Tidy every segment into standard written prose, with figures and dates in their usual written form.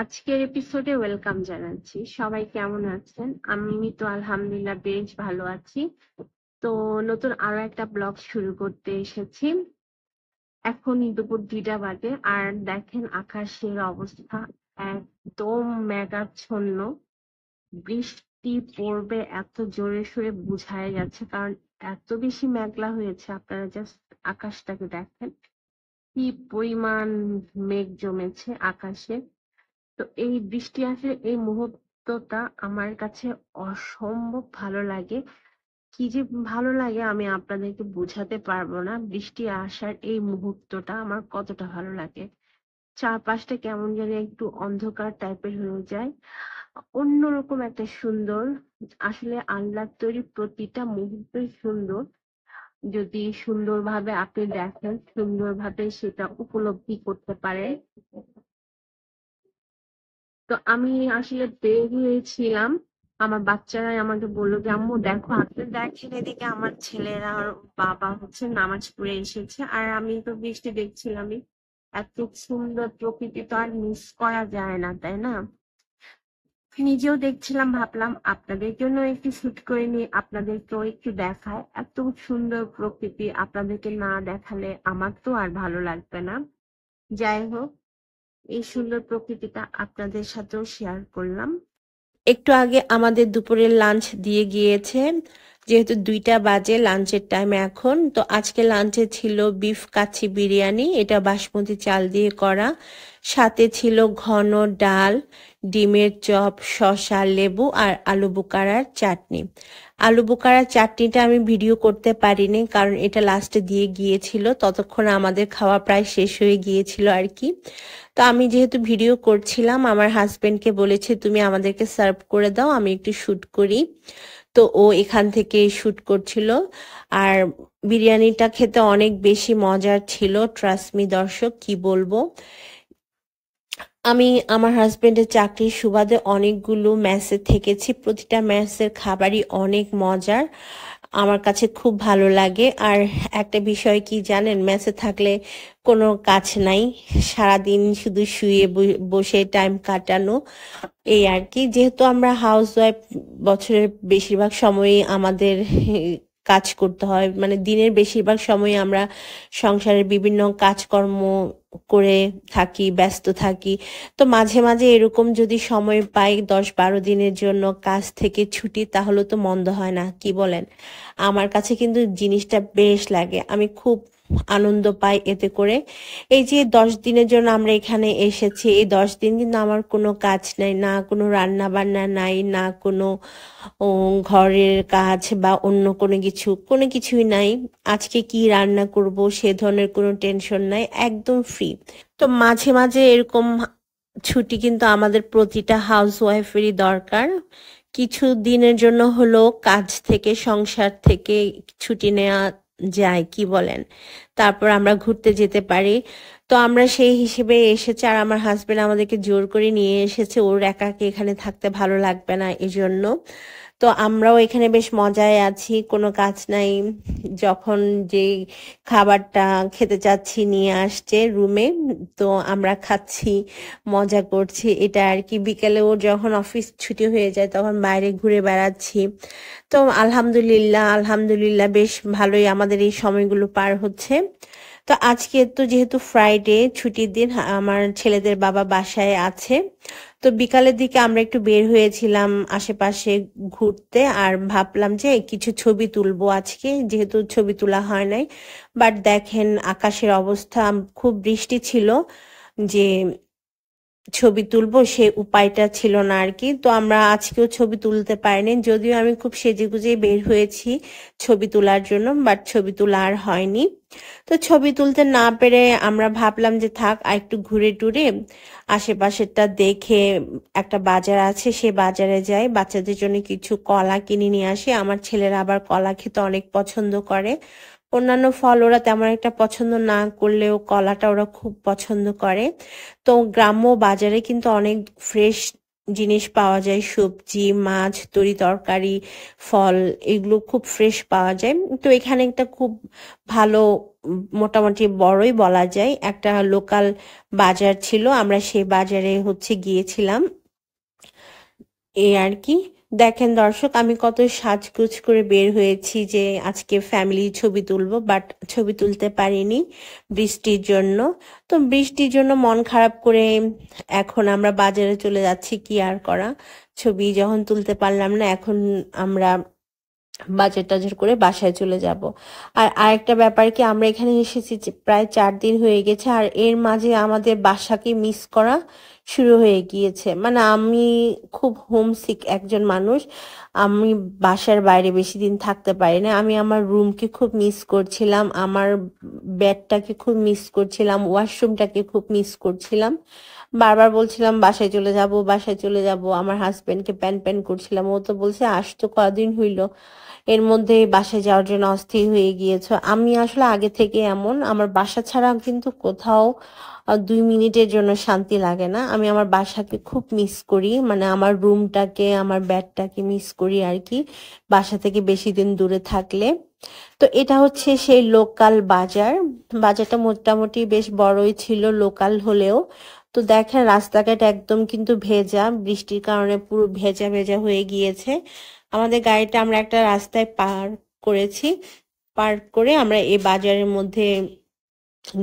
আজকের এপিসোডে ওয়েলকাম জানাচ্ছি। সবাই কেমন আছেন? আমি তো আলহামদুলিল্লাহ বেশ ভালো আছি। তো নতুন আরো একটা ব্লগ শুরু করতে এসেছি। এখন দুপুর 2টা বাজে আর দেখেন আকাশের অবস্থা একদম মেঘাচ্ছন্ন। বৃষ্টি পড়বে এত জোরে সোরে বোঝাই যাচ্ছে, কারণ এত বেশি মেঘলা হয়েছে। আপনারা জাস্ট আকাশটাকে দেখেন, কি পরিমাণ মেঘ জমেছে আকাশে। তো এই বৃষ্টি আসে এই মুহূর্তটা আমার কাছে অসম্ভব ভালো লাগে। কি যে ভালো লাগে আমি আপনাদেরকে বোঝাতে পারবো না। বৃষ্টি আসার এই মুহূর্তটা আমার কতটা ভালো লাগে। চারপাশটা কেমন জানি একটু অন্ধকার টাইপের হয়ে যায়, অন্যরকম একটা সুন্দর। আসলে আল্লাহর তৈরি প্রতিটা মুহূর্তই সুন্দর। যদি সুন্দরভাবে আপনি দেখেন, সুন্দরভাবে সেটা উপলব্ধি করতে পারেন। তো আমি আসলে বের হয়েছিলাম, আমার বাচ্চারাই আমাকে বললো যে আম্মু দেখো, আপনি দেখেন এদিকে আমার ছেলেরা আর বাবা হচ্ছে নামাজ পড়ে এসেছে, আর আমি তো বৃষ্টি দেখছিলামই। এত সুন্দর প্রকৃতি তো আর মিস করা যায় না, তাই না? নিজেও দেখছিলাম, ভাবলাম আপনাদের জন্য একটু শুট করে নিই, আপনাদেরকেও একটু দেখায়। এত সুন্দর প্রকৃতি আপনাদেরকে না দেখালে আমার তো আর ভালো লাগবে না। যাই হোক, এই সুন্দর প্রকৃতিটা আপনাদের সাথেও শেয়ার করলাম। একটু আগে আমাদের দুপুরের লাঞ্চ দিয়ে গিয়েছে, যেহেতু 2টা বাজে লাঞ্চের টাইম এখন। তো আজকে লাঞ্চে ছিল বিফ কাচ্চি বিরিয়ানি, এটা বাসমতি চাল দিয়ে করা। সাথে ছিল ঘন ডাল, ডিমের চপ, শসা, লেবু আর আলু বোকারার চাটনি। আলু বোকারার চাটনিটা আমি ভিডিও করতে পারিনি, কারণ এটা লাস্টে দিয়ে গিয়েছিল, ততক্ষণ আমাদের খাওয়া প্রায় শেষ হয়ে গিয়েছিল আর কি। তো আমি যেহেতু ভিডিও করছিলাম, আমার হাজবেন্ডকে বলেছে তুমি আমাদেরকে সার্ভ করে দাও, আমি একটু শুট করি। তো ও এখান থেকে শুট করছিল। আর বিরিয়ানিটা খেতে অনেক বেশি মজার ছিল, ট্রাস্ট মি দর্শক, কি বলবো। আমি আমার হাজবেন্ডের চাকরির সুবাদে অনেকগুলো মেসে থেকেছি, প্রতিটা মেসের খাবারই অনেক মজার, আমার কাছে খুব ভালো লাগে। আর একটা বিষয় কি জানেন, মেসে থাকলে কোনো কাজ নাই, সারাদিন শুধু শুয়ে বসে টাইম কাটানো, এই আর কি। যেহেতু আমরা হাউস ওয়াইফ, বছরের বেশিরভাগ সময়ই আমাদের কাজ করতে হয়, মানে দিনের বেশিরভাগ সময় আমরা সংসারের বিভিন্ন কাজকর্ম করে থাকি, ব্যস্ত থাকি। তো মাঝে মাঝে এরকম যদি সময় পাই 10-12 দিনের জন্য কাজ থেকে ছুটি, তাহলে তো মন্দ হয় না, কি বলেন? আমার কাছে কিন্তু জিনিসটা বেশ লাগে, আমি খুব আনন্দ পাই এতে করে। এই যে 10 দিনের জন্য আমরা এখানে এসেছি, এই 10 দিন কিন্তু আমার কোনো কাজ নাই, না কোনো রান্না বান্না নাই, না কোনো ঘরের কাজ বা অন্য কোনো কিছুই নাই। আজকে কি রান্না করব সে ধরনের কোনো টেনশন নাই, একদম ফ্রি। তো মাঝে মাঝে এরকম ছুটি কিন্তু আমাদের প্রতিটা হাউস ওয়াইফেরই দরকার। কিছু দিনের জন্য হলো কাজ থেকে, সংসার থেকে ছুটি নেওয়া যায়, কি বলেন? তারপর আমরা ঘুরতে যেতে পারি। তো আমরা সেই হিসেবে এসেছি, আর আমার হাজবেন্ড আমাদেরকে জোর করে নিয়ে এসেছে, ওর একাকে এখানে থাকতে ভালো লাগবে না এজন্য। তো আমরাও এখানে বেশ মজায় আছি, কোনো কাজ নাই। যখন যে খাবারটা খেতে চাচ্ছি নিয়ে আসছে রুমে, তো আমরা খাচ্ছি, মজা করছি, এটা আর কি। বিকেলে ওর যখন অফিস ছুটি হয়ে যায় তখন বাইরে ঘুরে বেড়াচ্ছি। তো আলহামদুলিল্লাহ আলহামদুলিল্লাহ বেশ ভালোই আমাদের এই সময়গুলো পার হচ্ছে। তো আজকে তো যেহেতু ফ্রাইডে ছুটির দিন, আমার ছেলেদের বাবা বাসায় আছে। তো বিকালের দিকে আমরা একটু বের হয়েছিলাম আশেপাশে ঘুরতে, আর ভাবলাম যে কিছু ছবি তুলবো আজকে, যেহেতু ছবি তোলা হয় নাই। বাট দেখেন আকাশের অবস্থা, খুব বৃষ্টি ছিল, যে ছবি তুলবো সে উপায়টা ছিল না আর কি। তো আমরা আজকেও ছবি তুলতে পারিনি, যদিও আমি খুব সেজেগুজে বের হয়েছি ছবি তোলার জন্য, বাট ছবি তোলা আর হয়নি। তো ছবি তুলতে না পেরে আমরা ভাবলাম যে থাক, আর একটু ঘুরে টুরে আশেপাশেরটা দেখে, একটা বাজার আছে সে বাজারে যাই, বাচ্চাদের জন্য কিছু কলা কিনে নিয়ে আসি। আমার ছেলেরা আবার কলা খেতে অনেক পছন্দ করে, অন্যান্য ফল ওরা তেমন একটা পছন্দ না করলেও কলাটা ওরা খুব পছন্দ করে। তো গ্রাম্য বাজারে কিন্তু অনেক ফ্রেশ জিনিস পাওয়া যায়, সবজি, মাছ, তরি তরকারি, ফল, এগুলো খুব ফ্রেশ পাওয়া যায়। তো এখানে একটা খুব ভালো মোটামুটি বড়ই বলা যায়, একটা লোকাল বাজার ছিল, আমরা সেই বাজারে হচ্ছে গিয়েছিলাম। এই আর কি। দেখেন দর্শক, আমি কত সাজগোজ করে বের হয়েছি যে আজকে ফ্যামিলি ছবি তুলবো, বাট ছবি তুলতে পারিনি বৃষ্টির জন্য। তো বৃষ্টির জন্য মন খারাপ করে এখন আমরা বাজারে চলে যাচ্ছি, কি আর করা, ছবি যখন তুলতে পারলাম না, এখন আমরা বাজার টাজার করে বাসায় চলে যাব। আর আরেকটা ব্যাপার কি, আমরা এখানে এসেছি যে প্রায় 4 দিন হয়ে গেছে, আর এর মাঝে আমাদের বাসাকে মিস করা শুরু হয়ে গিয়েছে। মানে আমি খুব হোমসিক একজন মানুষ, আমি বাসার বাইরে বেশি দিন থাকতে পারি না। আমি আমার রুমকে খুব মিস করছিলাম, আমার বেডটাকে খুব মিস করছিলাম, ওয়াশরুমটাকে খুব মিস করছিলাম। বারবার বলছিলাম বাসায় চলে যাব, বাসায় চলে যাব। আমার হাজবেন্ডকে প্যান প্যান করছিলাম, ও তো বলছে আসতো কদিন হইলো, এর মধ্যে বাসায় যাওয়ার জন্য অস্থির হয়ে গিয়েছে। আমি আসলে আগে থেকে এমন, আমার বাসা ছাড়া কিন্তু কোথাও 2 মিনিটের জন্য শান্তি লাগে না। আমি আমার বাসাকে খুব মিস করি, মানে আমার রুমটাকে, আমার বেডটাকে মিস করি আর কি, বাসা থেকে বেশি দিন দূরে থাকলে। তো এটা হচ্ছে সেই লোকাল বাজার। বাজারটা মোটামুটি বেশ বড়ই ছিল লোকাল হলেও। তো দেখেন রাস্তাঘাট একদম কিন্তু ভেজা, বৃষ্টির কারণে পুরো ভেজা ভেজা হয়ে গিয়েছে। আমাদের গাড়িটা আমরা একটা রাস্তায় করেছি, পার্ক করে আমরা এই বাজারের মধ্যে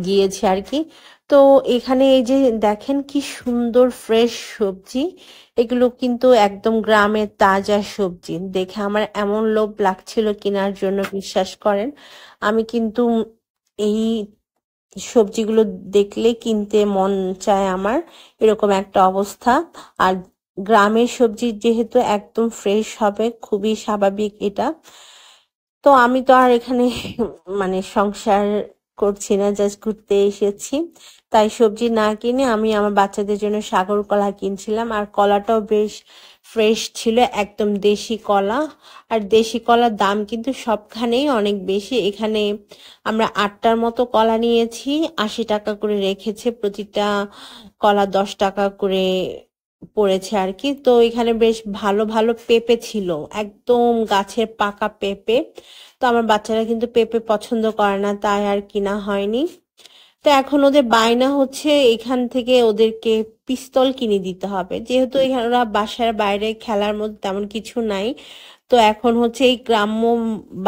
গিয়েছি আর কি। তো এখানে এই যে দেখেন কি সুন্দর ফ্রেশ সবজি, এগুলো কিন্তু একদম গ্রামের তাজা সবজি। দেখে আমার এমন লোভ লাগছিল কেনার জন্য, বিশ্বাস করেন। আমি কিন্তু এই সবজিগুলো দেখলে কিনতে মন চায় আমার, এরকম একটা অবস্থা। আর গ্রামের সবজি যেহেতু একদম ফ্রেশ হবে, খুবই স্বাভাবিক এটা। তো আমি তো আর এখানে মানে সংসার করছি না, জাস্ট ঘুরতে এসেছি। তাই সবজি না কিনে আমি আমার বাচ্চাদের জন্য সাগর কলা কিনছিলাম, আর কলাটাও বেশ ফ্রেশ ছিল, একদম দেশি কলা। আর দেশি কলার দাম কিন্তু সবখানেই অনেক বেশি। এখানে আমরা 8টার মতো কলা নিয়েছি, 80 টাকা করে রেখেছে, প্রতিটা কলা 10 টাকা করে পড়েছে আর কি। তো এখানে বেশ ভালো ভালো পেঁপে ছিল, একদম গাছের পাকা পেঁপে। তো আমার বাচ্চারা কিন্তু পেঁপে পছন্দ করে না, তাই আর কিনা হয়নি। তো এখন ওদের বায়না হচ্ছে এখান থেকে ওদেরকে পিস্তল কিনে দিতে হবে, যেহেতু এখানে ওরা বাসার বাইরে খেলার মধ্যে তেমন কিছু নাই। তো এখন হচ্ছে এই গ্রাম্য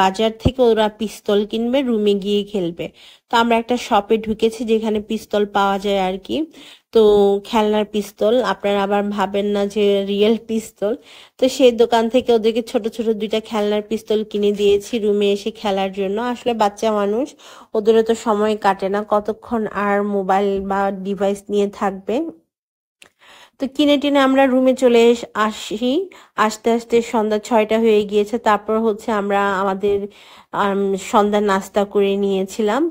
বাজার থেকে ওরা পিস্তল কিনবে, রুমে গিয়ে খেলবে। তো আমরা একটা শপে ঢুকেছি যেখানে পিস্তল পাওয়া যায় আর কি। তো খেলনার পিস্তল, আপনারা আবার ভাবেন না যে রিয়েল পিস্তল। তো সেই দোকান থেকে ওদেরকে ছোট ছোট 2টা খেলনার পিস্তল কিনে দিয়েছি রুমে এসে খেলার জন্য। আসলে বাচ্চা মানুষ, ওদেরও তো সময় কাটে না, কতক্ষণ আর মোবাইল বা ডিভাইস নিয়ে থাকবে। তো কিনে টিনে আমরা রুমে চলে আসি। আস্তে আস্তে সন্ধ্যা 6টা হয়ে গিয়েছে। তারপর হচ্ছে আমরা আমাদের সন্ধ্যার নাস্তা করে নিয়েছিলাম।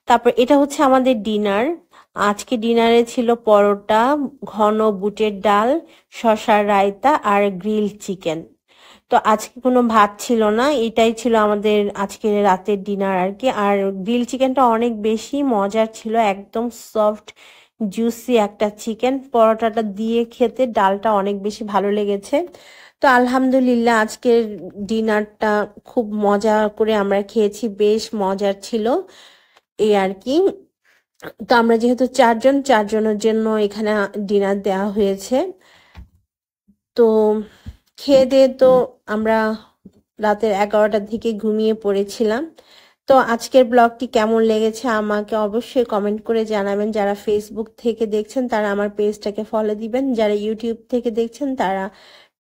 তারপর এটা হচ্ছে আমাদের ডিনার। আজকে ডিনারে ছিল পরোটা, ঘন বুটের ডাল, শসার রায়তা আর গ্রিল চিকেন। তো আজকে কোনো ভাত ছিল না, এটাই ছিল আমাদের আজকে রাতের ডিনার আর কি। আর গ্রিল চিকেনটা অনেক বেশি মজার ছিল, একদম সফট জুসি একটা চিকেন। পরোটাটা দিয়ে খেতে ডালটা অনেক বেশি ভালো লেগেছে। তো আলহামদুলিল্লাহ আজকের ডিনারটা খুব মজা করে আমরা খেয়েছি, বেশ মজার ছিল এই আর কি। তো আমরা যেহেতু 4জনের জন্য এখানে ডিনার দেওয়া হয়েছে। তো খেয়ে দিয়ে তো আমরা রাতের 11টার দিকে ঘুমিয়ে পড়েছিলাম। তো আজকের ব্লগটি কেমন লেগেছে আমাকে অবশ্যই কমেন্ট করে জানাবেন। যারা ফেসবুক থেকে দেখছেন তারা আমার পেজটাকে ফলো দিবেন, যারা ইউটিউব থেকে দেখছেন তারা